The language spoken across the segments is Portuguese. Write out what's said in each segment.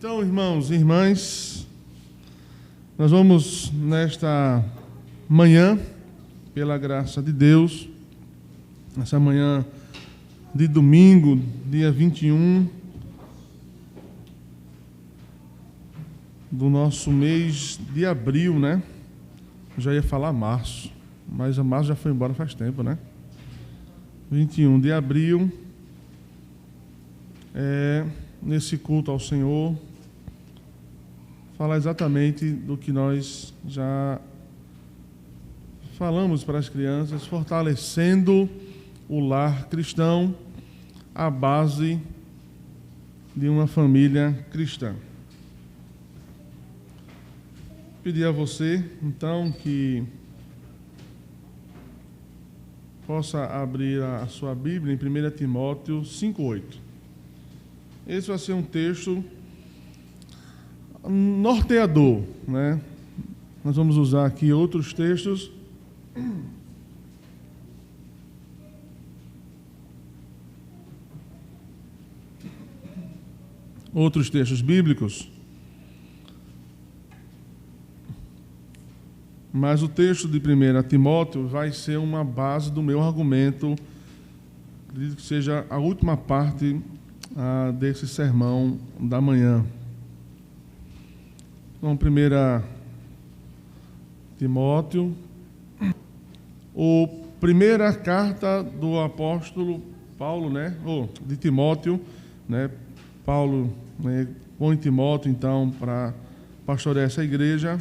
Então, irmãos e irmãs, nós vamos nesta manhã, pela graça de Deus, essa manhã de domingo, dia 21 do nosso mês de abril, né? Eu já ia falar março, mas a março já foi embora faz tempo, né? 21 de abril, nesse culto ao Senhor, falar exatamente do que nós já falamos para as crianças, fortalecendo o lar cristão, a base de uma família cristã. Pedir a você, então, que possa abrir a sua Bíblia em 1 Timóteo 5,8. Esse vai ser um texto norteador, né? Nós vamos usar aqui outros textos bíblicos, mas o texto de 1 Timóteo vai ser uma base do meu argumento, acredito que seja a última parte desse sermão da manhã. Então, 1 Timóteo, a primeira carta do apóstolo Paulo, né? De Timóteo, né? Paulo, né, põe Timóteo, então, para pastorear essa igreja.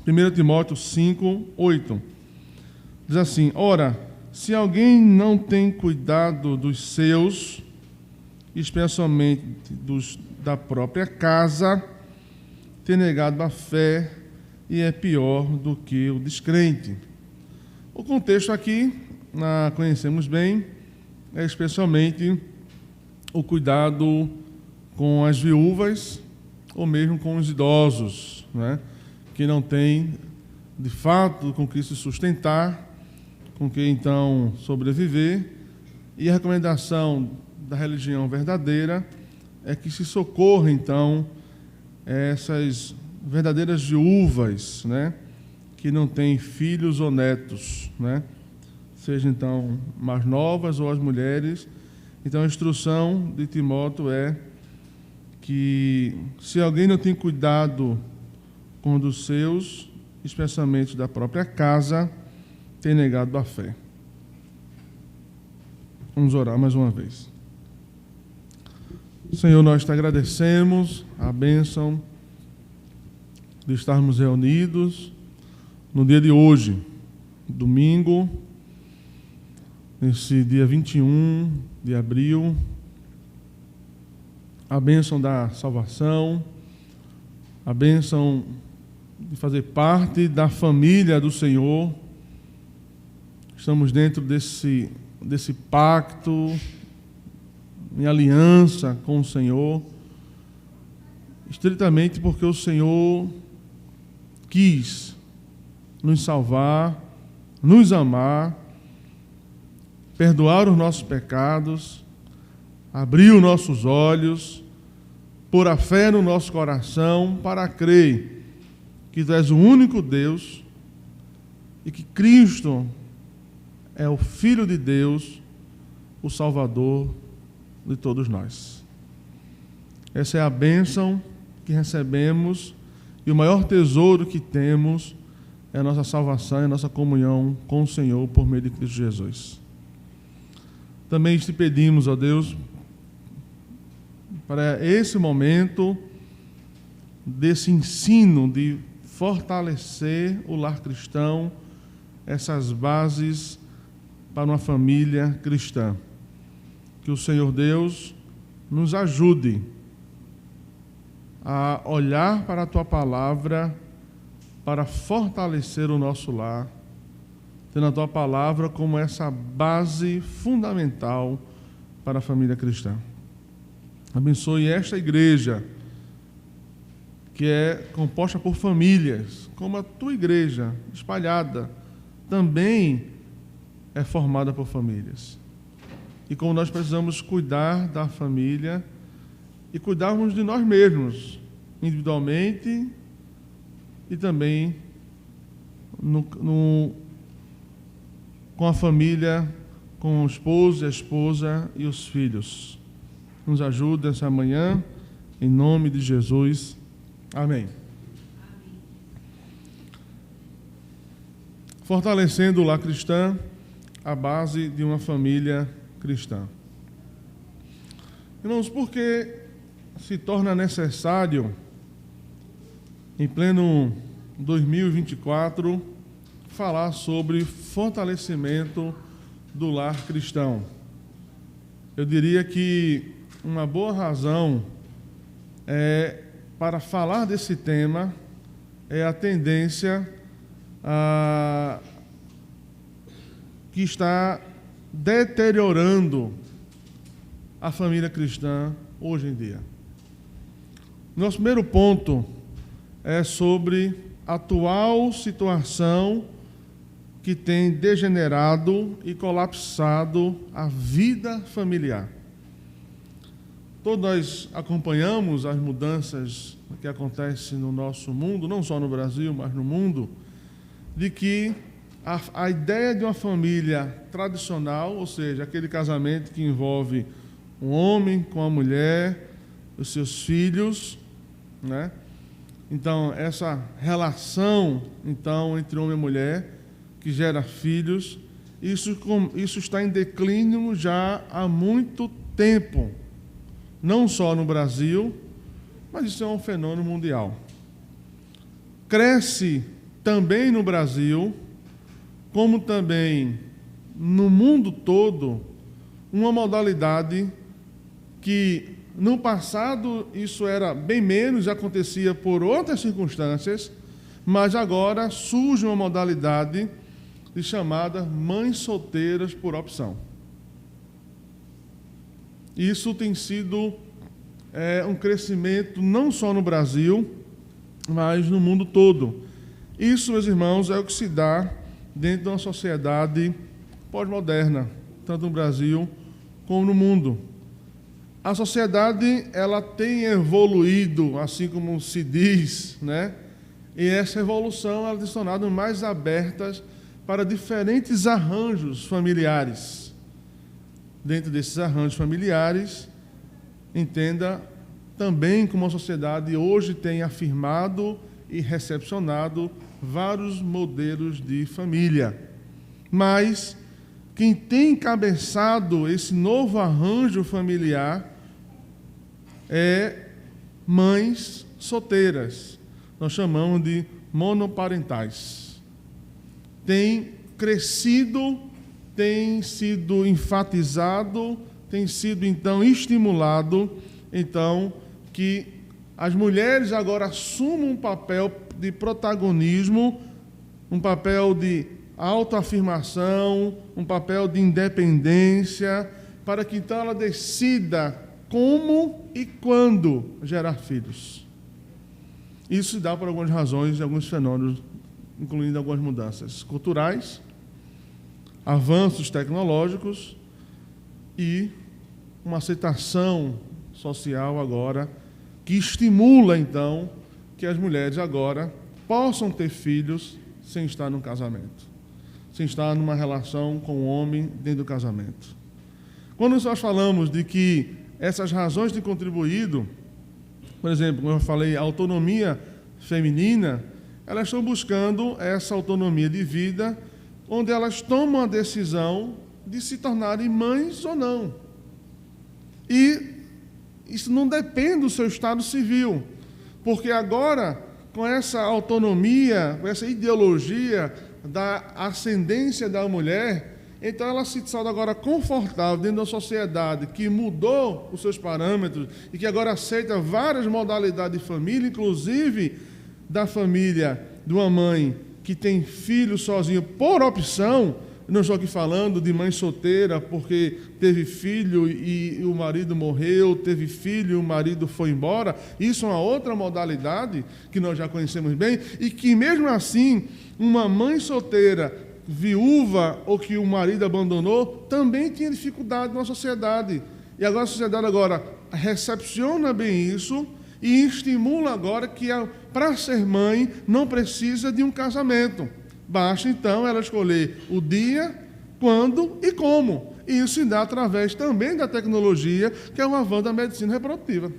1 Timóteo 5:8. Diz assim: Ora, se alguém não tem cuidado dos seus, especialmente dos da própria casa, tem negado a fé e é pior do que o descrente. O contexto aqui, conhecemos bem, é especialmente o cuidado com as viúvas ou mesmo com os idosos, né, que não têm, de fato, com que se sustentar, com que, então, sobreviver. E a recomendação da religião verdadeira é que se socorra, então, essas verdadeiras viúvas, né, que não têm filhos ou netos, né, seja, então, mais novas ou as mulheres. Então, a instrução de Timóteo é que, se alguém não tem cuidado com dos seus, especialmente da própria casa, tem negado a fé. Vamos orar mais uma vez. Senhor, nós te agradecemos a bênção de estarmos reunidos no dia de hoje, domingo, nesse dia 21 de abril, a bênção da salvação, a bênção de fazer parte da família do Senhor. Estamos dentro desse pacto, em aliança com o Senhor, estritamente porque o Senhor quis nos salvar, nos amar, perdoar os nossos pecados, abrir os nossos olhos, pôr a fé no nosso coração para crer que Tu és o único Deus e que Cristo é o Filho de Deus, o Salvador de todos nós. Essa é a bênção que recebemos e o maior tesouro que temos é a nossa salvação e a nossa comunhão com o Senhor por meio de Cristo Jesus. Também te pedimos, ó Deus, para esse momento desse ensino de fortalecer o lar cristão, essas bases para uma família cristã. Que o Senhor Deus nos ajude a olhar para a Tua palavra para fortalecer o nosso lar, tendo a Tua palavra como essa base fundamental para a família cristã. Abençoe esta igreja, que é composta por famílias, como a Tua igreja, espalhada, também é formada por famílias. E como nós precisamos cuidar da família, e cuidarmos de nós mesmos, individualmente e também com a família, com o esposo, a esposa e os filhos. Nos ajude essa manhã, em nome de Jesus. Amém. Fortalecendo o lar cristão, a base de uma família cristã. Irmãos, por que se torna necessário, em pleno 2024, falar sobre fortalecimento do lar cristão? Eu diria que uma boa razão para falar desse tema é a tendência que está deteriorando a família cristã hoje em dia. Nosso primeiro ponto é sobre a atual situação que tem degenerado e colapsado a vida familiar. Todos nós acompanhamos as mudanças que acontecem no nosso mundo, não só no Brasil, mas no mundo, de que a ideia de uma família tradicional, ou seja, aquele casamento que envolve um homem com a mulher, os seus filhos, né? Então, essa relação entre homem e mulher, que gera filhos, isso está em declínio já há muito tempo, não só no Brasil, mas isso é um fenômeno mundial. Cresce também no Brasil, como também no mundo todo, uma modalidade que no passado isso era bem menos, acontecia por outras circunstâncias, mas agora surge uma modalidade chamada mães solteiras por opção. Isso tem sido um crescimento não só no Brasil, mas no mundo todo. Isso, meus irmãos, é o que se dá dentro de uma sociedade pós-moderna, tanto no Brasil como no mundo. A sociedade, ela tem evoluído, assim como se diz, né? E essa evolução, ela tem se tornado mais abertas para diferentes arranjos familiares. Dentro desses arranjos familiares, entenda também como a sociedade hoje tem afirmado e recepcionado vários modelos de família. Mas quem tem encabeçado esse novo arranjo familiar é mães solteiras. Nós chamamos de monoparentais. Tem crescido, tem sido enfatizado, tem sido, então, estimulado, então, que as mulheres agora assumam um papel de protagonismo, um papel de autoafirmação, um papel de independência, para que, então, ela decida como e quando gerar filhos. Isso se dá por algumas razões e alguns fenômenos, incluindo algumas mudanças culturais, avanços tecnológicos e uma aceitação social agora que estimula, então, que as mulheres agora possam ter filhos sem estar num casamento, sem estar numa relação com o homem dentro do casamento. Quando nós falamos de que essas razões têm contribuído, por exemplo, como eu falei, a autonomia feminina, elas estão buscando essa autonomia de vida, onde elas tomam a decisão de se tornarem mães ou não. E isso não depende do seu estado civil, porque agora, com essa autonomia, com essa ideologia da ascendência da mulher, então ela se sente agora confortável dentro de uma sociedade que mudou os seus parâmetros e que agora aceita várias modalidades de família, inclusive da família de uma mãe que tem filho sozinho por opção. Não estou aqui falando de mãe solteira porque teve filho e o marido morreu, teve filho e o marido foi embora. Isso é uma outra modalidade que nós já conhecemos bem e que, mesmo assim, uma mãe solteira, viúva ou que o marido abandonou, também tinha dificuldade na sociedade. E agora a sociedade agora recepciona bem isso e estimula agora que, para ser mãe, não precisa de um casamento. Basta, então, ela escolher o dia, quando e como. E isso se dá através também da tecnologia, que é um avanço da medicina reprodutiva.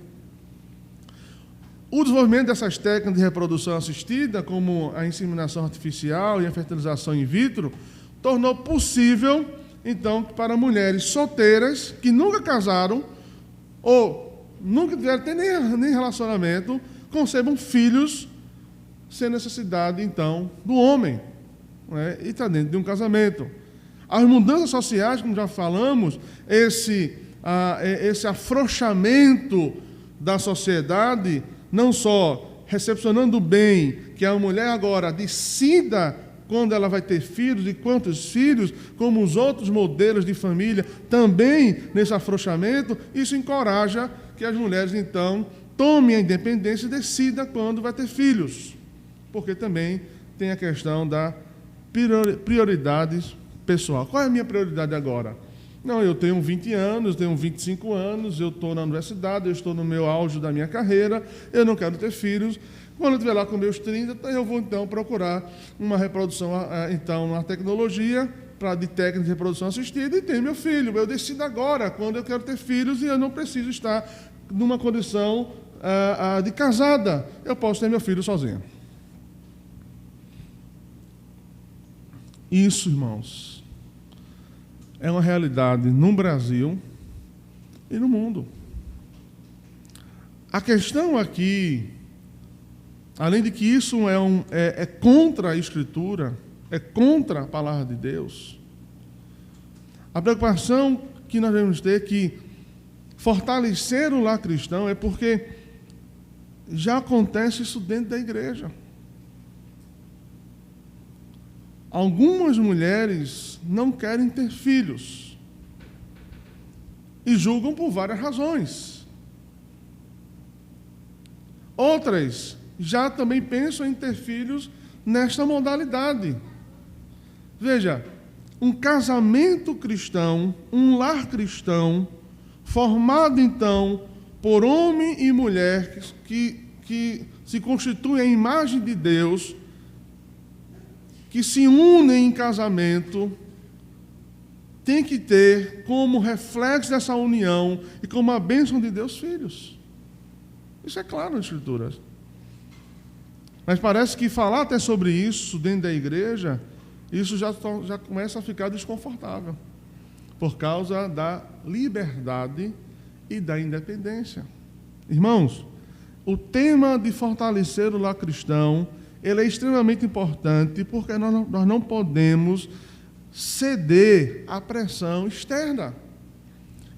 O desenvolvimento dessas técnicas de reprodução assistida, como a inseminação artificial e a fertilização in vitro, tornou possível, então, para mulheres solteiras que nunca casaram ou nunca tiveram nem relacionamento, concebam filhos sem necessidade, então, do homem, né? E está dentro de um casamento. As mudanças sociais, como já falamos, esse afrouxamento da sociedade, não só recepcionando bem que a mulher agora decida quando ela vai ter filhos e quantos filhos, como os outros modelos de família, também nesse afrouxamento, isso encoraja que as mulheres, então, tomem a independência e decidam quando vai ter filhos. Porque também tem a questão da prioridades pessoal. Qual é a minha prioridade agora? Não, eu tenho 20 anos, tenho 25 anos, eu estou na universidade, eu estou no meu auge da minha carreira, eu não quero ter filhos. Quando eu estiver lá com meus 30, eu vou, então, procurar uma reprodução, então, na tecnologia, de técnica de reprodução assistida, e tenho meu filho. Eu decido agora, quando eu quero ter filhos, e eu não preciso estar numa condição de casada. Eu posso ter meu filho sozinho. Isso, irmãos, é uma realidade no Brasil e no mundo. A questão aqui, além de que isso é contra a Escritura, é contra a palavra de Deus, a preocupação que nós devemos ter é que fortalecer o lar cristão é porque já acontece isso dentro da igreja. Algumas mulheres não querem ter filhos e julgam por várias razões. Outras já também pensam em ter filhos nesta modalidade. Veja, um casamento cristão, um lar cristão, formado então por homem e mulher que se constituem a imagem de Deus, que se unem em casamento, tem que ter como reflexo dessa união e como a bênção de Deus filhos. Isso é claro nas Escrituras. Mas parece que falar até sobre isso dentro da igreja, isso já começa a ficar desconfortável, por causa da liberdade e da independência. Irmãos, o tema de fortalecer o lar cristão, ele é extremamente importante, porque nós não podemos ceder à pressão externa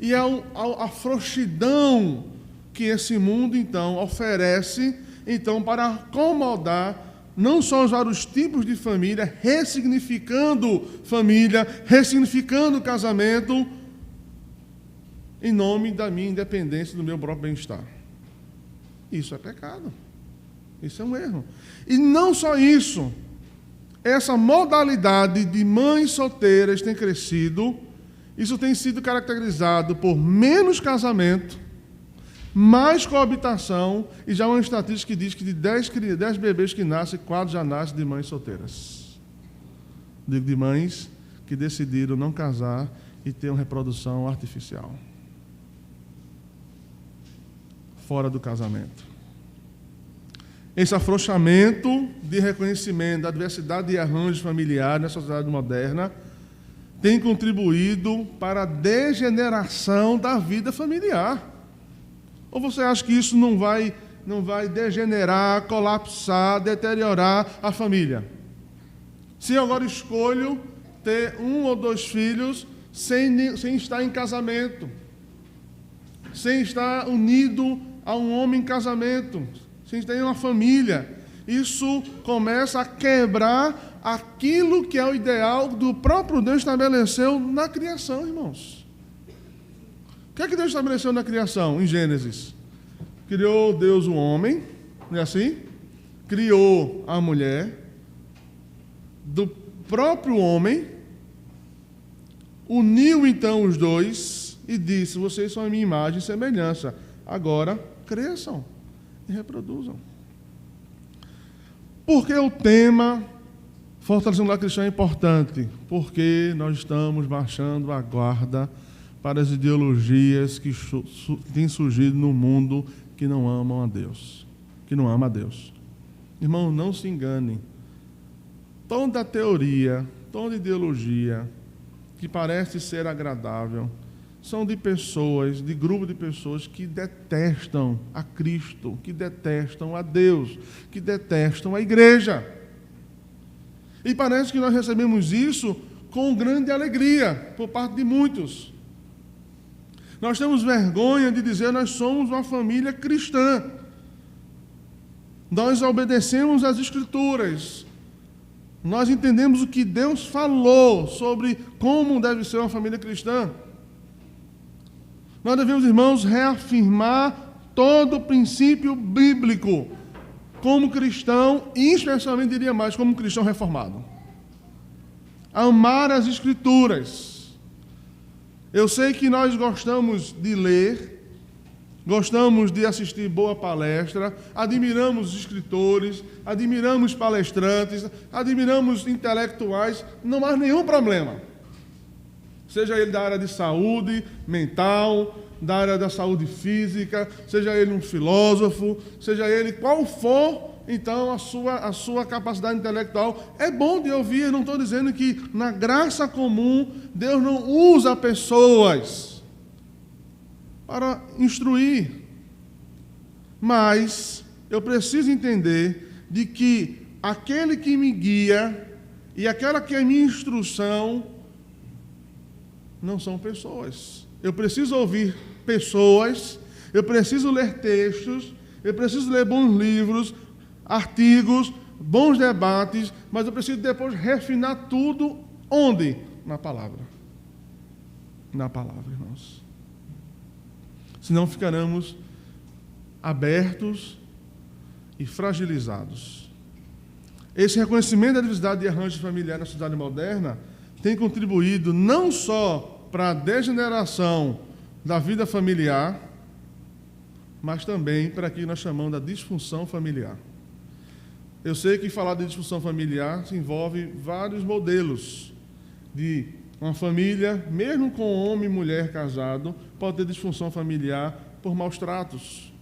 e à frouxidão que esse mundo, então, oferece, então, para acomodar não só os vários tipos de família, ressignificando o casamento, em nome da minha independência, do meu próprio bem-estar. Isso é pecado. Isso é um erro. E não só isso, essa modalidade de mães solteiras tem crescido, isso tem sido caracterizado por menos casamento, mais coabitação, e já uma estatística que diz que de 10 bebês que nascem, 4 já nascem de mães solteiras. Digo, de mães que decidiram não casar e ter uma reprodução artificial. Fora do casamento. Esse afrouxamento de reconhecimento da diversidade de arranjos familiares na sociedade moderna tem contribuído para a degeneração da vida familiar. Ou você acha que isso não vai degenerar, colapsar, deteriorar a família? Se eu agora escolho ter 1 ou 2 filhos sem estar em casamento, sem estar unido a um homem em casamento, sem estar em uma família, isso começa a quebrar aquilo que é o ideal do próprio Deus estabeleceu na criação, irmãos. O que é que Deus estabeleceu na criação, em Gênesis? Criou Deus o homem, não é assim? Criou a mulher, do próprio homem, uniu então os dois e disse: vocês são a minha imagem e semelhança. Agora, cresçam e reproduzam. Por que o tema fortalecendo a cristã é importante? Porque nós estamos baixando a guarda para as ideologias que têm surgido no mundo que não amam a Deus, que não ama a Deus. Irmão, não se engane. Toda teoria, toda ideologia que parece ser agradável são de pessoas, de grupo de pessoas que detestam a Cristo, que detestam a Deus, que detestam a igreja. E parece que nós recebemos isso com grande alegria por parte de muitos. Nós temos vergonha de dizer que nós somos uma família cristã. Nós obedecemos às Escrituras. Nós entendemos o que Deus falou sobre como deve ser uma família cristã. Nós devemos, irmãos, reafirmar todo o princípio bíblico como cristão, e especialmente, diria mais, como cristão reformado. Amar as Escrituras. Eu sei que nós gostamos de ler, gostamos de assistir boa palestra, admiramos escritores, admiramos palestrantes, admiramos intelectuais, não há nenhum problema. Seja ele da área de saúde mental, da área da saúde física, seja ele um filósofo, seja ele qual for, então, a sua capacidade intelectual. É bom de ouvir, não estou dizendo que na graça comum Deus não usa pessoas para instruir, mas eu preciso entender de que aquele que me guia e aquela que é minha instrução não são pessoas. Eu preciso ouvir pessoas, eu preciso ler textos, eu preciso ler bons livros, artigos, bons debates, mas eu preciso depois refinar tudo onde? Na palavra. Na palavra, irmãos. Senão ficaremos abertos e fragilizados. Esse reconhecimento da diversidade de arranjos familiares na sociedade moderna tem contribuído não só para a degeneração da vida familiar, mas também para aquilo que nós chamamos da disfunção familiar. Eu sei que falar de disfunção familiar se envolve vários modelos de uma família, mesmo com homem e mulher casado, pode ter disfunção familiar por maus tratos,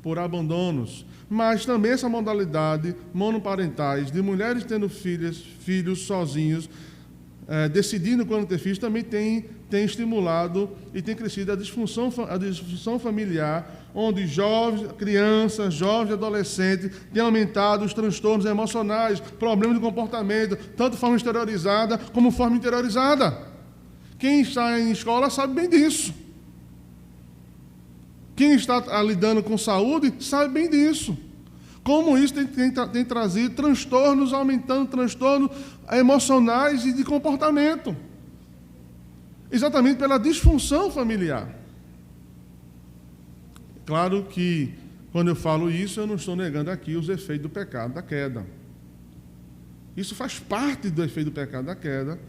por abandonos, mas também essa modalidade monoparentais de mulheres tendo filhos sozinhos, decidindo quando ter filhos, também tem estimulado e tem crescido a disfunção familiar, onde crianças, jovens, adolescentes têm aumentado os transtornos emocionais, problemas de comportamento, tanto de forma exteriorizada como forma interiorizada. Quem está em escola sabe bem disso. Quem está lidando com saúde sabe bem disso. Como isso tem trazido transtornos, aumentando transtornos emocionais e de comportamento. Exatamente pela disfunção familiar. Claro que, quando eu falo isso, eu não estou negando aqui os efeitos do pecado da queda. Isso faz parte do efeito do pecado da queda,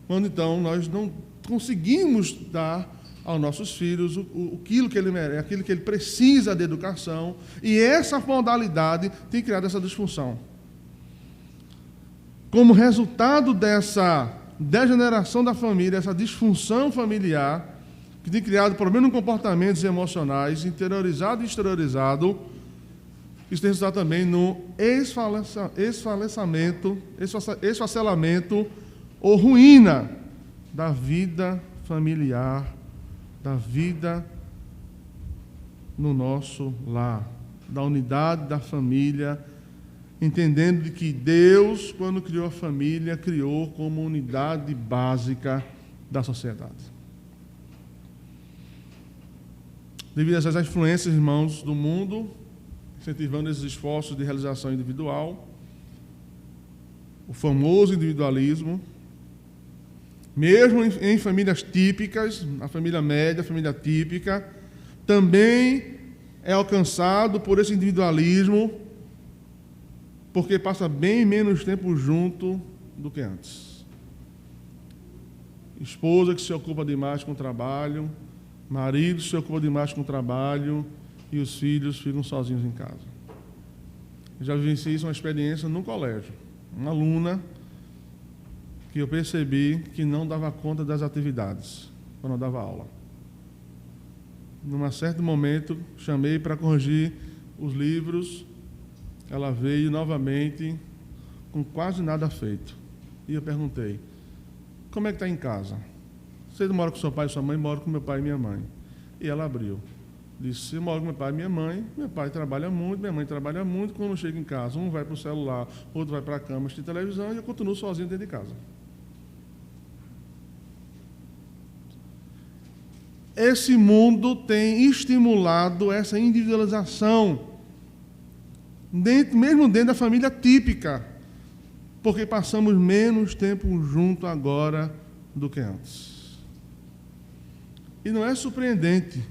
quando então nós não conseguimos dar aos nossos filhos aquilo que ele merece, aquilo que ele precisa de educação, e essa modalidade tem criado essa disfunção. Como resultado dessa degeneração da família, essa disfunção familiar, que tem criado problemas em comportamentos emocionais, interiorizado e exteriorizado, isso tem resultado também no esfacelamento ou ruína da vida familiar, da vida no nosso lar, da unidade da família, entendendo de que Deus, quando criou a família, criou como unidade básica da sociedade. Devido a essas influências, irmãos, do mundo, incentivando esses esforços de realização individual, o famoso individualismo, mesmo em famílias típicas, a família média, a família típica, também é alcançado por esse individualismo, porque passa bem menos tempo junto do que antes. Esposa que se ocupa demais com o trabalho, marido que se ocupa demais com o trabalho, e os filhos ficam sozinhos em casa. Eu já vivenciei isso, uma experiência no colégio. Uma aluna que eu percebi que não dava conta das atividades quando eu dava aula. Num certo momento, chamei para corrigir os livros, ela veio novamente com quase nada feito. E eu perguntei, como é que está em casa? Você mora com seu pai e sua mãe? Moro com meu pai e minha mãe. E ela abriu. Disse, eu moro com meu pai e minha mãe, meu pai trabalha muito, minha mãe trabalha muito, quando eu chego em casa, um vai para o celular, outro vai para a cama, assistir televisão, e eu continuo sozinho dentro de casa. Esse mundo tem estimulado essa individualização, mesmo dentro da família típica, porque passamos menos tempo junto agora do que antes. E não é surpreendente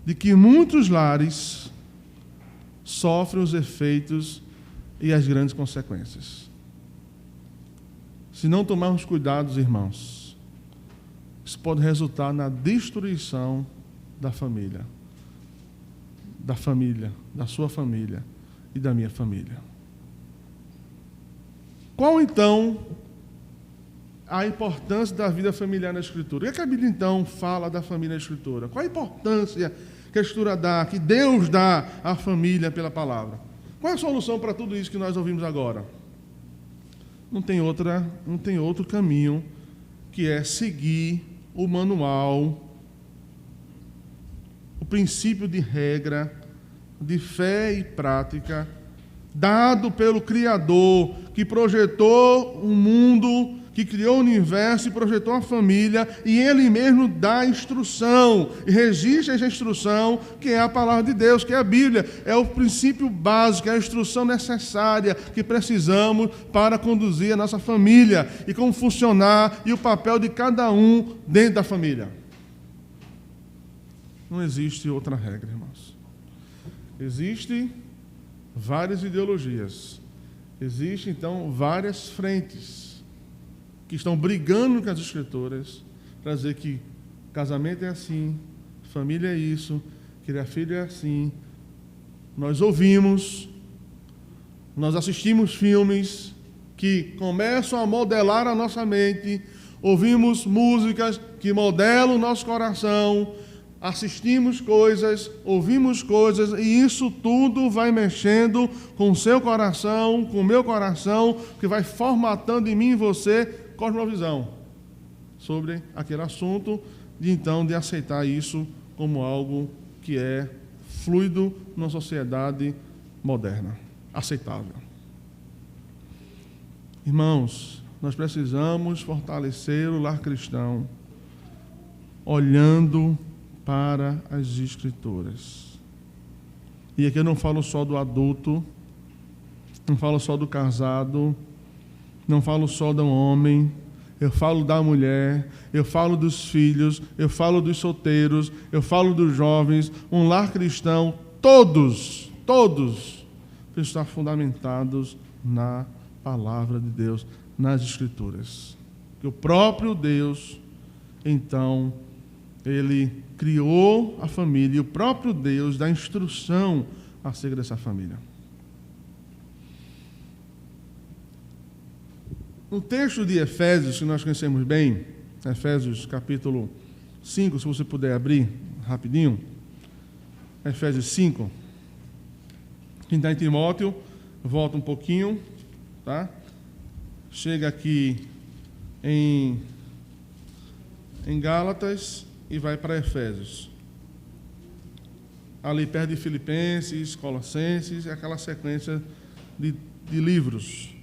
de que muitos lares sofrem os efeitos e as grandes consequências. Se não tomarmos cuidados, irmãos, isso pode resultar na destruição da família, da sua família e da minha família. Qual, então, a importância da vida familiar na Escritura? O que a Bíblia, então, fala da família na Escritura? Qual a importância que a Escritura dá, que Deus dá à família pela palavra? Qual é a solução para tudo isso que nós ouvimos agora? Não tem outro caminho que é seguir o manual, o princípio de regra, de fé e prática, dado pelo Criador, que projetou um mundo, que criou o universo e projetou a família, e Ele mesmo dá instrução, e registra essa instrução, que é a palavra de Deus, que é a Bíblia, é o princípio básico, é a instrução necessária que precisamos para conduzir a nossa família, e como funcionar, e o papel de cada um dentro da família. Não existe outra regra, irmãos. Existem várias ideologias, existem, então, várias frentes que estão brigando com as Escrituras para dizer que casamento é assim, família é isso, criar filho é assim. Nós ouvimos, nós assistimos filmes que começam a modelar a nossa mente, ouvimos músicas que modelam o nosso coração, assistimos coisas, ouvimos coisas, e isso tudo vai mexendo com o seu coração, com o meu coração, que vai formatando em mim e você cosmovisão sobre aquele assunto, de aceitar isso como algo que é fluido numa sociedade moderna, aceitável. Irmãos, nós precisamos fortalecer o lar cristão olhando para as Escrituras. E aqui eu não falo só do adulto, não falo só do casado, não falo só do homem, eu falo da mulher, eu falo dos filhos, eu falo dos solteiros, eu falo dos jovens. Um lar cristão, todos precisam estar fundamentados na palavra de Deus, nas Escrituras. Que o próprio Deus, então, Ele criou a família, e o próprio Deus dá instrução acerca dessa família. No texto de Efésios, que nós conhecemos bem, Efésios capítulo 5, se você puder abrir rapidinho, Efésios 5, quem está em Timóteo, volta um pouquinho, tá? Chega aqui em Gálatas e vai para Efésios. Ali perto de Filipenses, Colossenses, aquela sequência de livros.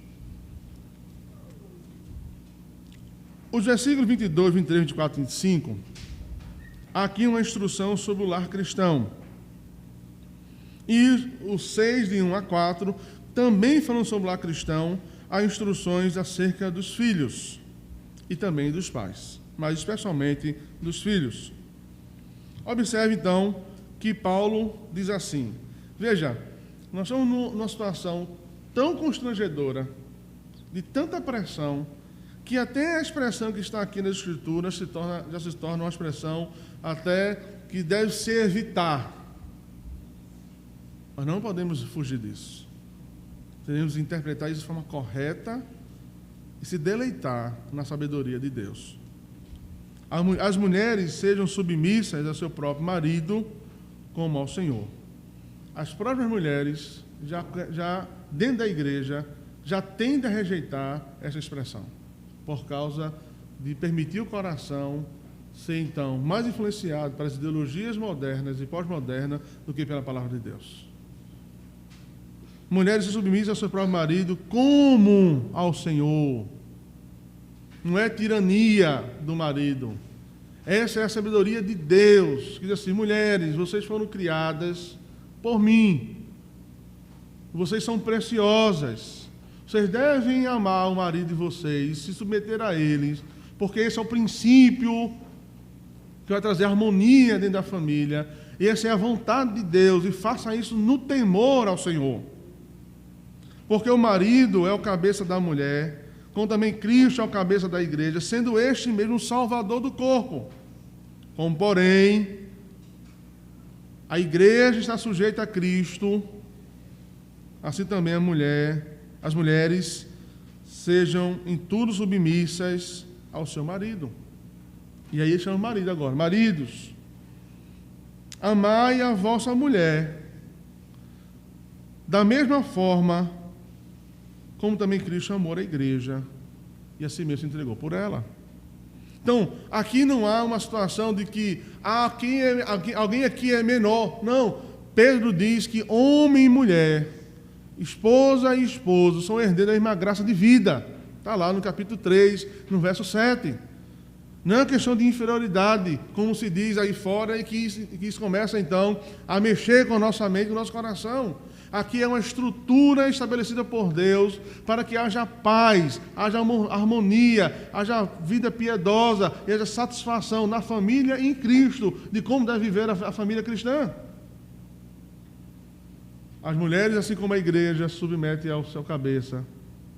Os versículos 22, 23, 24 e 25, há aqui uma instrução sobre o lar cristão. E os 6, de 1 a 4, também falam sobre o lar cristão, há instruções acerca dos filhos e também dos pais, mas especialmente dos filhos. Observe, então, que Paulo diz assim, veja, nós estamos numa situação tão constrangedora, de tanta pressão, que até a expressão que está aqui nas Escrituras já se torna uma expressão até que deve se evitar. Nós não podemos fugir disso. Devemos interpretar isso de forma correta e se deleitar na sabedoria de Deus. As mulheres sejam submissas ao seu próprio marido como ao Senhor. As próprias mulheres, já dentro da igreja, já tendem a rejeitar essa expressão, por causa de permitir o coração ser, então, mais influenciado pelas ideologias modernas e pós-modernas do que pela palavra de Deus. Mulheres se submissem ao seu próprio marido como ao Senhor. Não é tirania do marido. Essa é a sabedoria de Deus, que diz assim: mulheres, vocês foram criadas por mim. Vocês são preciosas. Vocês devem amar o marido de vocês, se submeter a eles, porque esse é o princípio que vai trazer harmonia dentro da família. E essa é a vontade de Deus, e faça isso no temor ao Senhor. Porque o marido é o cabeça da mulher, como também Cristo é o cabeça da igreja, sendo este mesmo o salvador do corpo. Como, porém, a igreja está sujeita a Cristo, assim também as mulheres sejam em tudo submissas ao seu marido. E aí ele chama o marido agora: maridos, amai a vossa mulher, da mesma forma como também Cristo amou a igreja e a si mesmo se entregou por ela. Então, aqui não há uma situação de que alguém aqui é menor. Não. Pedro diz que homem e mulher, esposa e esposo, são herdeiros da mesma graça de vida. Está lá no capítulo 3, no verso 7. Não é uma questão de inferioridade, como se diz aí fora, e que isso começa, então, a mexer com a nossa mente, com o nosso coração. Aqui é uma estrutura estabelecida por Deus para que haja paz, haja harmonia, haja vida piedosa e haja satisfação na família e em Cristo, de como deve viver a família cristã. As mulheres, assim como a igreja, submetem ao seu cabeça,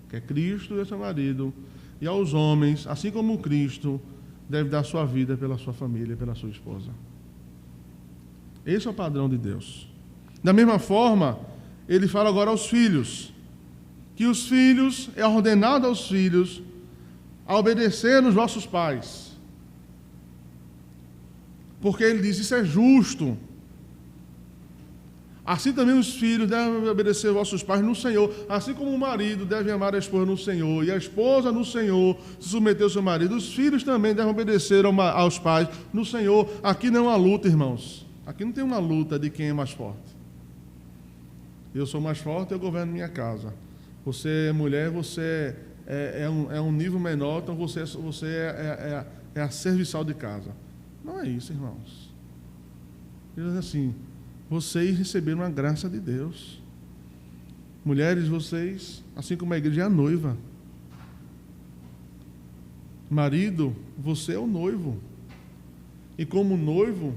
que é Cristo e ao seu marido, e aos homens, assim como Cristo, deve dar sua vida pela sua família, pela sua esposa. Esse é o padrão de Deus. Da mesma forma, ele fala agora aos filhos, que os filhos, é ordenado aos filhos a obedecer os vossos pais. Porque ele diz: isso é justo. Assim também os filhos devem obedecer aos vossos pais no Senhor, assim como o marido deve amar a esposa no Senhor, e a esposa no Senhor se submeter ao seu marido. Os filhos também devem obedecer aos pais no Senhor. Aqui não é uma luta, irmãos. Aqui não tem uma luta de quem é mais forte. Eu sou mais forte, eu governo minha casa. Você é mulher, você é um nível menor, então você é a serviçal de casa. Não é isso, irmãos. Ele diz assim: vocês receberam a graça de Deus. Mulheres, vocês, assim como a igreja é a noiva. Marido, você é o noivo. E como noivo,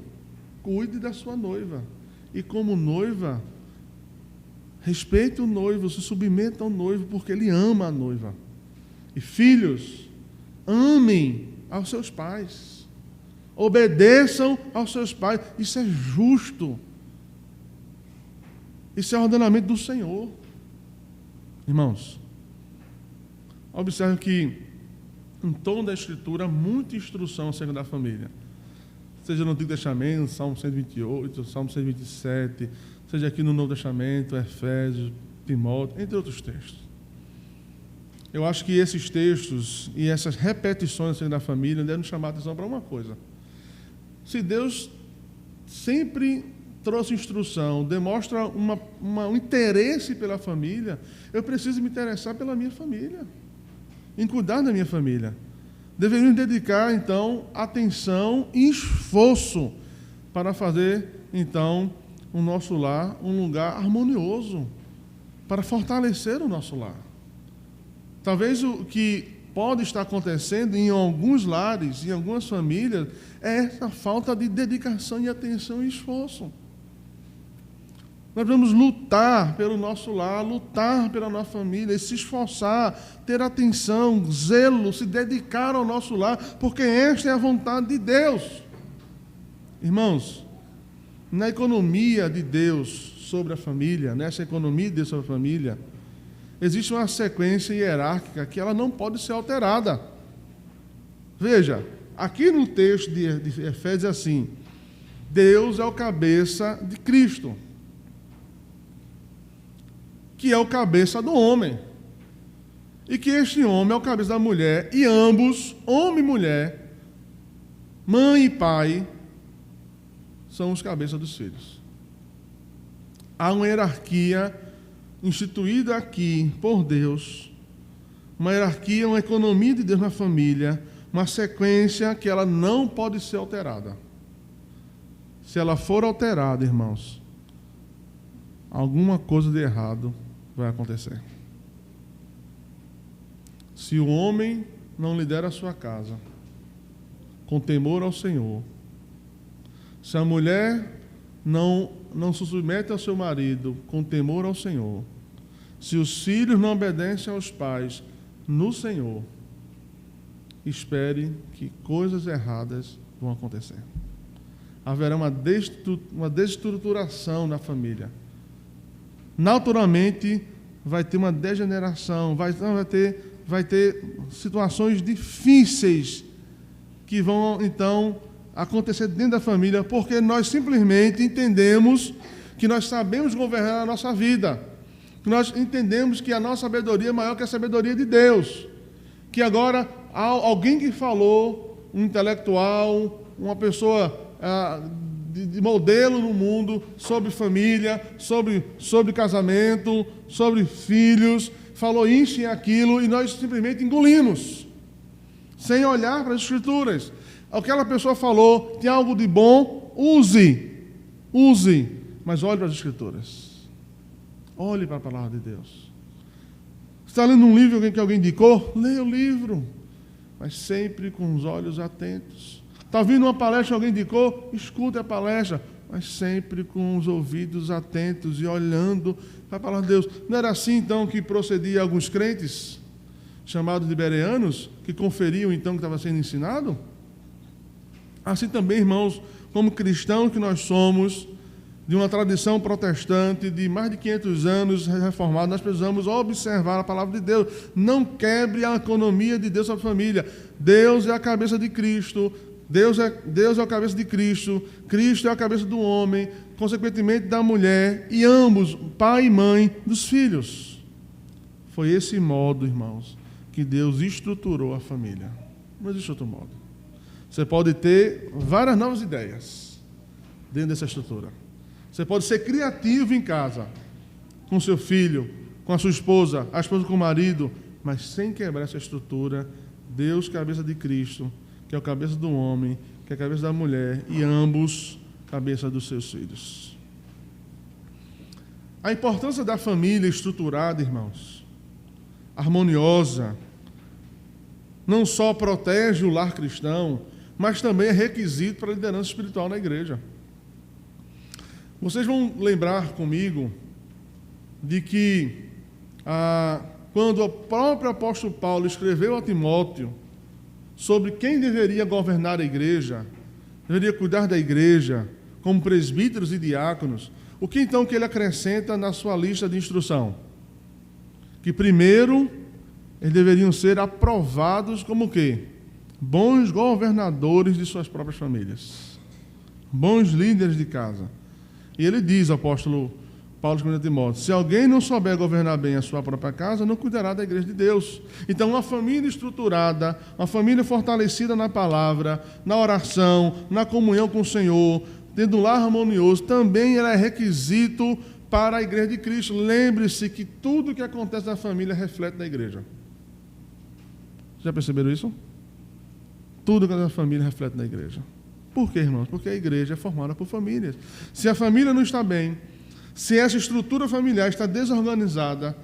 cuide da sua noiva. E como noiva, respeite o noivo, se submeta ao noivo, porque ele ama a noiva. E filhos, amem aos seus pais. Obedeçam aos seus pais. Isso é justo. Isso é o ordenamento do Senhor. Irmãos, observe que em tom da Escritura há muita instrução acerca da família. Seja no Antigo Testamento, Salmo 128, Salmo 127, seja aqui no Novo Testamento, Efésios, Timóteo, entre outros textos. Eu acho que esses textos e essas repetições acerca da família devem nos chamar a atenção para uma coisa. Se Deus sempre trouxe instrução, demonstra um interesse pela família, eu preciso me interessar pela minha família, em cuidar da minha família. Deveríamos dedicar, então, atenção e esforço para fazer, então, o nosso lar um lugar harmonioso, para fortalecer o nosso lar. Talvez o que pode estar acontecendo em alguns lares, em algumas famílias, é essa falta de dedicação e atenção e esforço. Nós vamos lutar pelo nosso lar, lutar pela nossa família, se esforçar, ter atenção, zelo, se dedicar ao nosso lar, porque esta é a vontade de Deus. Irmãos, na economia de Deus, sobre a família, nessa economia de Deus sobre a família, existe uma sequência hierárquica que ela não pode ser alterada. Veja, aqui no texto de Efésios é assim: Deus é o cabeça de Cristo, que é o cabeça do homem, e que este homem é o cabeça da mulher, e ambos, homem e mulher, mãe e pai, são os cabeças dos filhos. Há uma hierarquia instituída aqui por Deus, uma hierarquia, uma economia de Deus na família, uma sequência que ela não pode ser alterada. Se ela for alterada, irmãos, alguma coisa de errado vai acontecer. Se o homem não lidera a sua casa com temor ao Senhor, se a mulher não se submete ao seu marido com temor ao Senhor, se os filhos não obedecem aos pais no Senhor, espere que coisas erradas vão acontecer. Haverá uma desestruturação na família. Naturalmente, vai ter uma degeneração, vai ter situações difíceis que vão, então, acontecer dentro da família, porque nós simplesmente entendemos que nós sabemos governar a nossa vida, que nós entendemos que a nossa sabedoria é maior que a sabedoria de Deus, que agora há alguém que falou, um intelectual, uma pessoa de modelo no mundo, sobre família, sobre casamento, sobre filhos, falou isso e aquilo, e nós simplesmente engolimos, sem olhar para as Escrituras. Aquela pessoa falou, tem algo de bom, use, mas olhe para as Escrituras. Olhe para a palavra de Deus. Você está lendo um livro que alguém indicou? Leia o livro, mas sempre com os olhos atentos. Está ouvindo uma palestra que alguém indicou? Escute a palestra, mas sempre com os ouvidos atentos e olhando para a palavra de Deus. Não era assim, então, que procedia alguns crentes, chamados de bereanos, que conferiam, então, o que estava sendo ensinado? Assim também, irmãos, como cristãos que nós somos, de uma tradição protestante de mais de 500 anos reformada, nós precisamos observar a palavra de Deus. Não quebre a economia de Deus sobre a família. Deus é a cabeça de Cristo, Deus é a cabeça de Cristo, Cristo é a cabeça do homem, consequentemente da mulher, e ambos, pai e mãe dos filhos. Foi esse modo, irmãos, que Deus estruturou a família. Não existe outro modo. Você pode ter várias novas ideias dentro dessa estrutura. Você pode ser criativo em casa, com seu filho, com a sua esposa, a esposa com o marido, mas sem quebrar essa estrutura. Deus, cabeça de Cristo, que é o cabeça do homem, que é a cabeça da mulher, e ambos, cabeça dos seus filhos. A importância da família estruturada, irmãos, harmoniosa, não só protege o lar cristão, mas também é requisito para a liderança espiritual na igreja. Vocês vão lembrar comigo de que quando o próprio apóstolo Paulo escreveu a Timóteo sobre quem deveria governar a igreja, deveria cuidar da igreja, como presbíteros e diáconos, o que então que ele acrescenta na sua lista de instrução? Que primeiro, eles deveriam ser aprovados como o quê? Bons governadores de suas próprias famílias, bons líderes de casa. E ele diz, o apóstolo Paulo escrevendo a Timóteo, se alguém não souber governar bem a sua própria casa, não cuidará da igreja de Deus. Então, uma família estruturada, uma família fortalecida na palavra, na oração, na comunhão com o Senhor, tendo um lar harmonioso, também ela é requisito para a igreja de Cristo. Lembre-se que tudo que acontece na família reflete na igreja. Já perceberam isso? Tudo que acontece na família reflete na igreja. Por quê, irmãos? Porque a igreja é formada por famílias. Se a família não está bem, se essa estrutura familiar está desorganizada,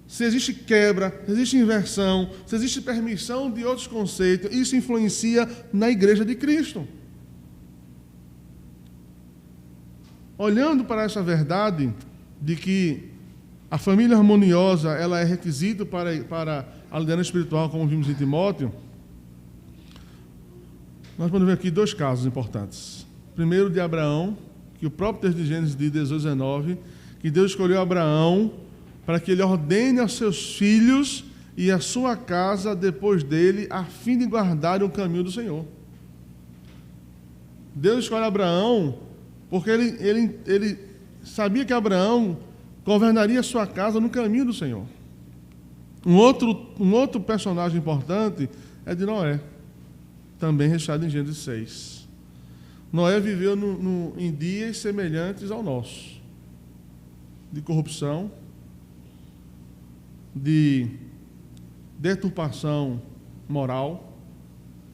se existe quebra, se existe inversão, se existe permissão de outros conceitos, isso influencia na igreja de Cristo. Olhando para essa verdade de que a família harmoniosa ela é requisito para a liderança espiritual, como vimos em Timóteo, nós podemos ver aqui dois casos importantes. Primeiro, de Abraão, que o próprio texto de Gênesis diz, 18, 19, que Deus escolheu Abraão para que ele ordene aos seus filhos e a sua casa depois dele, a fim de guardar o caminho do Senhor. Deus escolhe Abraão porque ele sabia que Abraão governaria a sua casa no caminho do Senhor. Um outro personagem importante é de Noé, também registrado em Gênesis 6. Noé viveu em dias semelhantes ao nosso, de corrupção, de deturpação moral,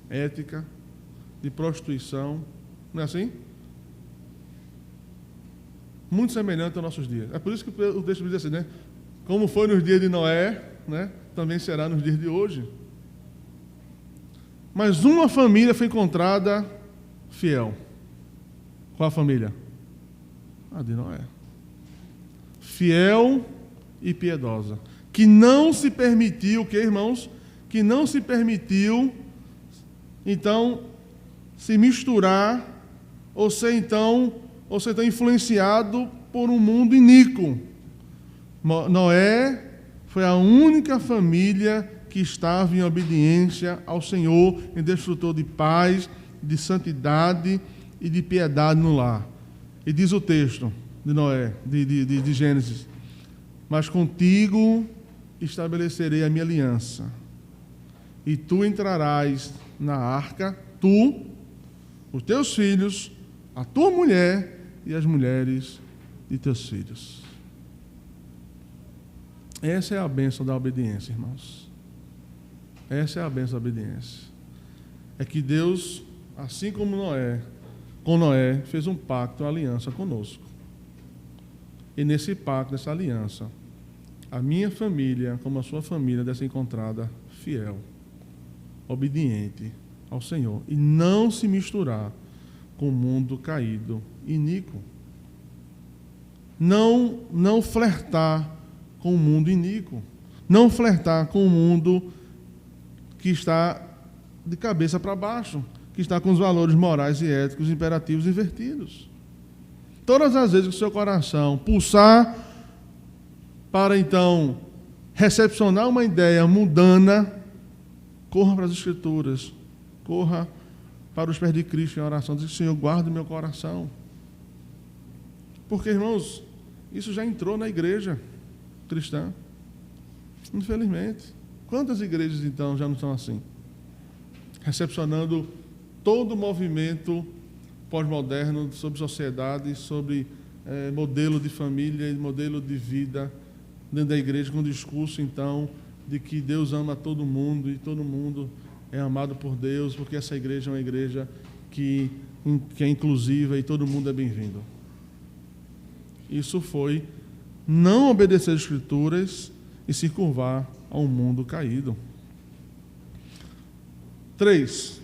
ética, de prostituição, não é assim? Muito semelhante aos nossos dias. É por isso que o texto diz assim, né? Como foi nos dias de Noé, né? Também será nos dias de hoje. Mas uma família foi encontrada fiel. Qual a família? A de Noé. Fiel e piedosa. Que não se permitiu, que irmãos? Que não se permitiu, então, se misturar ou ser então influenciado por um mundo iníquo. Noé foi a única família que estava em obediência ao Senhor, em desfrutou de paz, de santidade e de piedade no lar. E diz o texto de Noé, de Gênesis: mas contigo estabelecerei a minha aliança, e tu entrarás na arca, tu, os teus filhos, a tua mulher e as mulheres de teus filhos. Essa é a bênção da obediência, irmãos. Essa é a bênção da obediência. É que Deus, assim como com Noé, fez um pacto, uma aliança conosco. E nesse pacto, nessa aliança, a minha família, como a sua família, deve ser encontrada fiel, obediente ao Senhor. E não se misturar com o mundo caído, iníquo. Não flertar com o mundo iníquo. Não flertar com o mundo que está de cabeça para baixo, que está com os valores morais e éticos imperativos invertidos. Todas as vezes que o seu coração pulsar para, então, recepcionar uma ideia mundana, corra para as Escrituras, corra para os pés de Cristo em oração, diz: Senhor, guarda o meu coração. Porque, irmãos, isso já entrou na igreja cristã. Infelizmente. Quantas igrejas, então, já não são assim? Recepcionando todo o movimento pós-moderno sobre sociedade, sobre modelo de família e modelo de vida dentro da igreja, com o discurso, então, de que Deus ama todo mundo e todo mundo é amado por Deus, porque essa igreja é uma igreja que é inclusiva e todo mundo é bem-vindo. Isso foi não obedecer às Escrituras e se curvar a um mundo caído. 3.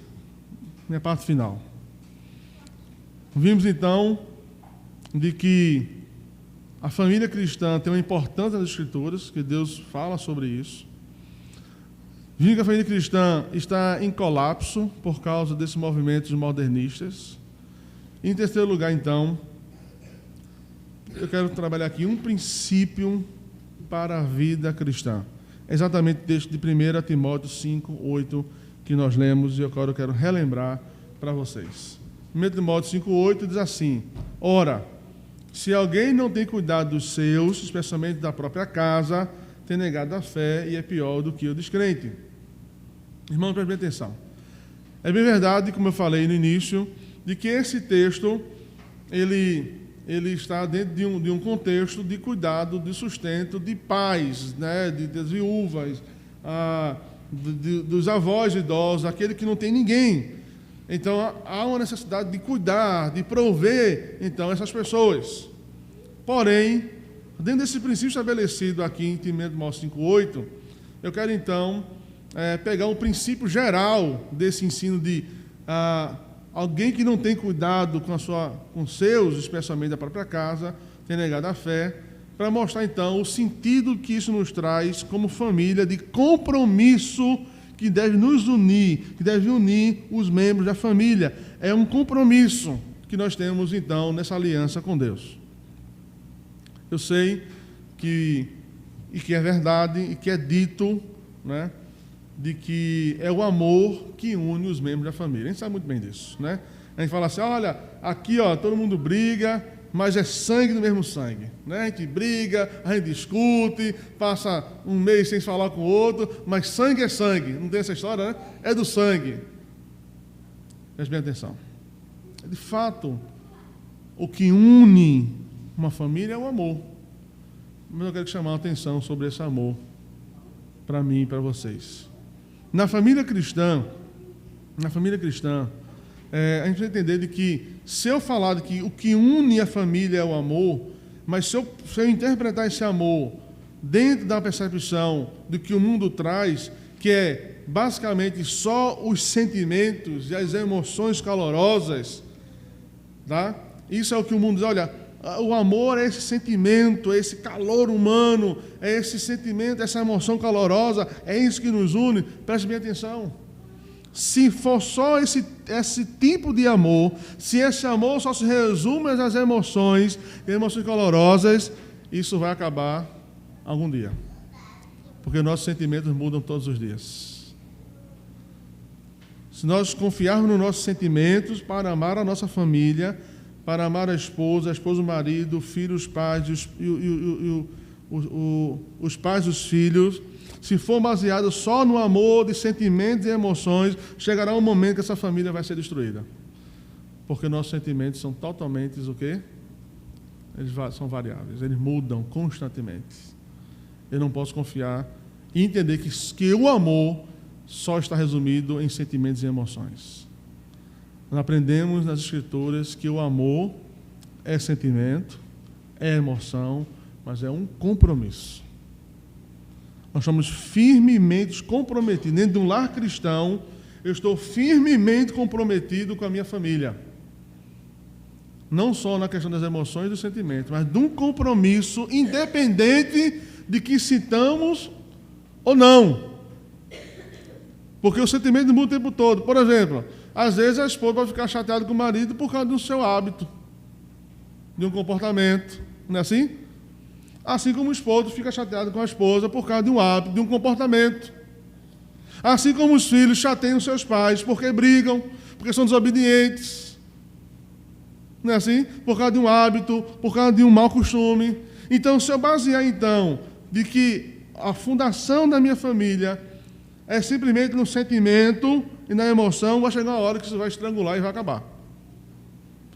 Minha parte final. Vimos, então, de que a família cristã tem uma importância nas Escrituras, que Deus fala sobre isso. Vimos que a família cristã está em colapso por causa desses movimentos modernistas. Em terceiro lugar, então, eu quero trabalhar aqui um princípio para a vida cristã. Exatamente o texto de 1 Timóteo 5, 8, que nós lemos, e eu quero relembrar para vocês. 1 Timóteo 5, 8 diz assim: ora, se alguém não tem cuidado dos seus, especialmente da própria casa, tem negado a fé e é pior do que o descrente. Irmãos, prestem atenção. É bem verdade, como eu falei no início, de que esse texto, ele está dentro de um contexto de cuidado, de sustento, de pais, né, das viúvas, dos avós idosos, aquele que não tem ninguém. Então, há uma necessidade de cuidar, de prover, então, essas pessoas. Porém, dentro desse princípio estabelecido aqui em Timóteo 5,8, eu quero, então, pegar um princípio geral desse ensino de alguém que não tem cuidado com seus, especialmente da própria casa, tem negado a fé, para mostrar, então, o sentido que isso nos traz como família, de compromisso que deve nos unir, que deve unir os membros da família. É um compromisso que nós temos, então, nessa aliança com Deus. Eu sei que é verdade, e que é dito, né, de que é o amor que une os membros da família. A gente sabe muito bem disso, né? A gente fala assim, olha, aqui ó, todo mundo briga, mas é sangue do mesmo sangue, né? A gente briga, a gente discute, passa um mês sem falar com o outro, mas sangue é sangue. Não tem essa história, né? É do sangue. Preste bem atenção. De fato, o que une uma família é o amor. Mas eu quero chamar a atenção sobre esse amor para mim e para vocês. Na família cristã, a gente precisa entender de que, se eu falar de que o que une a família é o amor, mas se eu interpretar esse amor dentro da percepção do que o mundo traz, que é basicamente só os sentimentos e as emoções calorosas, tá? Isso é o que o mundo diz, olha, o amor é esse sentimento, é esse calor humano, é esse sentimento, essa emoção calorosa, é isso que nos une. Preste bem atenção. Se for só esse tipo de amor, se esse amor só se resume às emoções calorosas, isso vai acabar algum dia. Porque nossos sentimentos mudam todos os dias. Se nós confiarmos nos nossos sentimentos para amar a nossa família, para amar a esposa o marido, o filho, os pais, os pais dos filhos, se for baseado só no amor de sentimentos e emoções, chegará um momento que essa família vai ser destruída. Porque nossos sentimentos são totalmente o quê? Eles são variáveis, eles mudam constantemente. Eu não posso confiar e entender que o amor só está resumido em sentimentos e emoções. Nós aprendemos nas Escrituras que o amor é sentimento, é emoção, mas é um compromisso. Nós somos firmemente comprometidos. Dentro de um lar cristão, eu estou firmemente comprometido com a minha família. Não só na questão das emoções e dos sentimentos, mas de um compromisso independente de que citamos ou não. Porque o sentimento muda o tempo todo. Por exemplo, às vezes a esposa vai ficar chateada com o marido por causa do seu hábito, de um comportamento. Não é assim? Assim como o esposo fica chateado com a esposa por causa de um hábito, de um comportamento. Assim como os filhos chateiam seus pais porque brigam, porque são desobedientes. Não é assim? Por causa de um hábito, por causa de um mau costume. Então, se eu basear, então, de que a fundação da minha família é simplesmente no sentimento e na emoção, vai chegar uma hora que isso vai estrangular e vai acabar.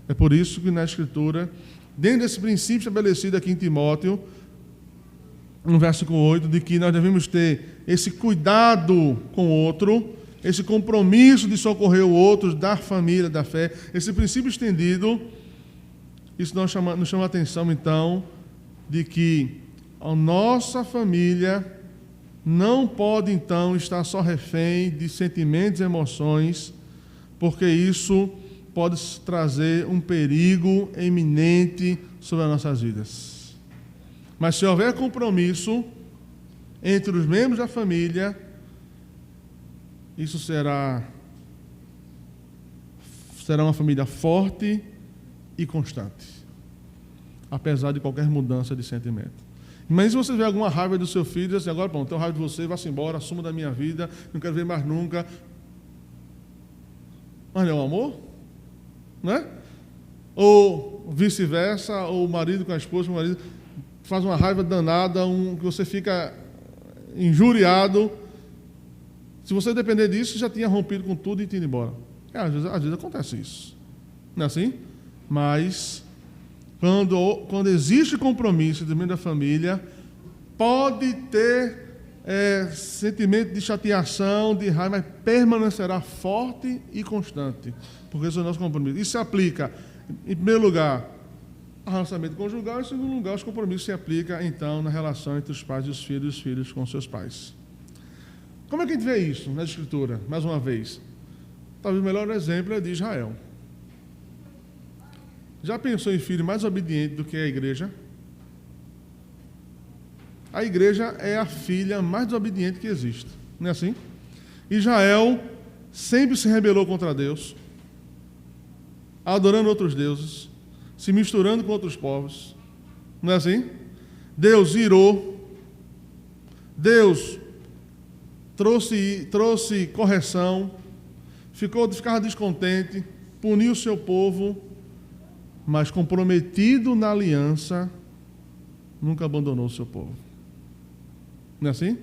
É por isso que na Escritura, dentro desse princípio estabelecido aqui em Timóteo, no versículo 8, de que nós devemos ter esse cuidado com o outro, esse compromisso de socorrer o outro, da família, da fé, esse princípio estendido, isso nos chama a atenção, então, de que a nossa família não pode, então, estar só refém de sentimentos e emoções, porque isso pode trazer um perigo eminente sobre as nossas vidas. Mas se houver compromisso entre os membros da família, isso será uma família forte e constante, apesar de qualquer mudança de sentimento. Mas se você vê alguma raiva do seu filho, diz assim, agora, pronto, tenho raiva de você, vá-se embora, assuma da minha vida, não quero ver mais nunca. Mas não é o amor? Né? Ou vice-versa, ou o marido com a esposa, o marido faz uma raiva danada, que você fica injuriado. Se você depender disso, já tinha rompido com tudo e tinha ido embora. Às vezes acontece isso. Não é assim? Mas quando existe compromisso dentro da família, pode ter sentimento de chateação, de raiva, mas permanecerá forte e constante, porque esse é o nosso compromisso. Isso se aplica, em primeiro lugar, ao relacionamento conjugal, e em segundo lugar, os compromissos se aplicam, então, na relação entre os pais e os filhos com seus pais. Como é que a gente vê isso na Escritura? Mais uma vez, talvez o melhor exemplo é de Israel. Já pensou em filho mais obediente do que a igreja? A igreja é a filha mais desobediente que existe. Não é assim? Israel sempre se rebelou contra Deus, adorando outros deuses, se misturando com outros povos. Não é assim? Deus irou, Deus trouxe correção, ficava descontente, puniu o seu povo, mas comprometido na aliança, nunca abandonou o seu povo. Não é assim?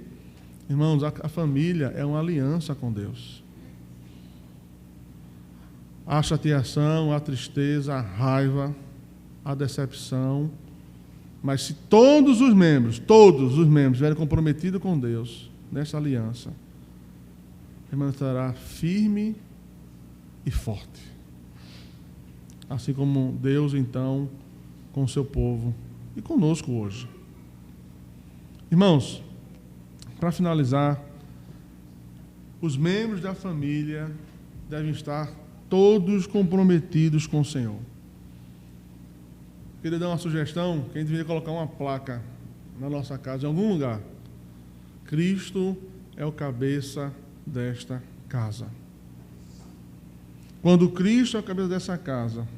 Irmãos, a família é uma aliança com Deus. A chateação, a tristeza, a raiva, a decepção, mas se todos os membros estiverem comprometidos com Deus, nessa aliança, permanecerá firme e forte. Assim como Deus, então, com o seu povo e conosco hoje. Irmãos, para finalizar, os membros da família devem estar todos comprometidos com o Senhor. Queria dar uma sugestão, que a gente deveria colocar uma placa na nossa casa, em algum lugar. Cristo é o cabeça desta casa. Quando Cristo é o cabeça dessa casa,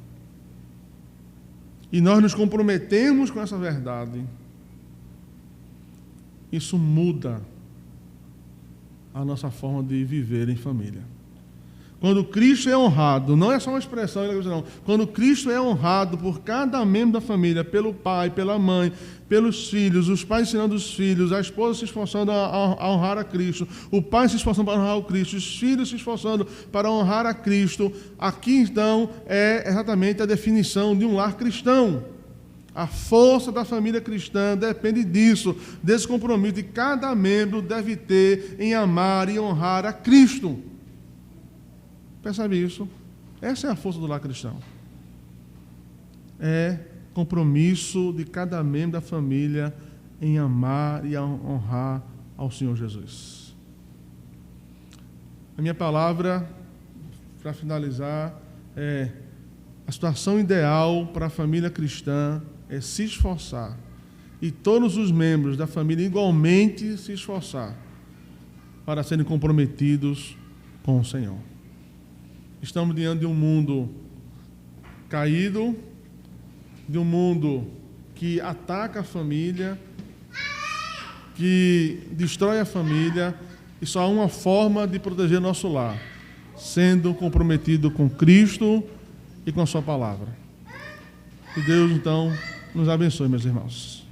e nós nos comprometemos com essa verdade, isso muda a nossa forma de viver em família. Quando Cristo é honrado, não é só uma expressão, não. Quando Cristo é honrado por cada membro da família, pelo pai, pela mãe, pelos filhos, os pais ensinando os filhos, a esposa se esforçando a honrar a Cristo, o pai se esforçando para honrar o Cristo, os filhos se esforçando para honrar a Cristo, aqui então é exatamente a definição de um lar cristão. A força da família cristã depende disso, desse compromisso que cada membro deve ter em amar e honrar a Cristo. Percebe isso? Essa é a força do lar cristão. É compromisso de cada membro da família em amar e honrar ao Senhor Jesus. A minha palavra, para finalizar, é a situação ideal para a família cristã é se esforçar, e todos os membros da família igualmente se esforçar para serem comprometidos com o Senhor. Estamos diante de um mundo caído, de um mundo que ataca a família, que destrói a família, e só há uma forma de proteger nosso lar, sendo comprometido com Cristo e com a sua palavra. Que Deus, então, nos abençoe, meus irmãos.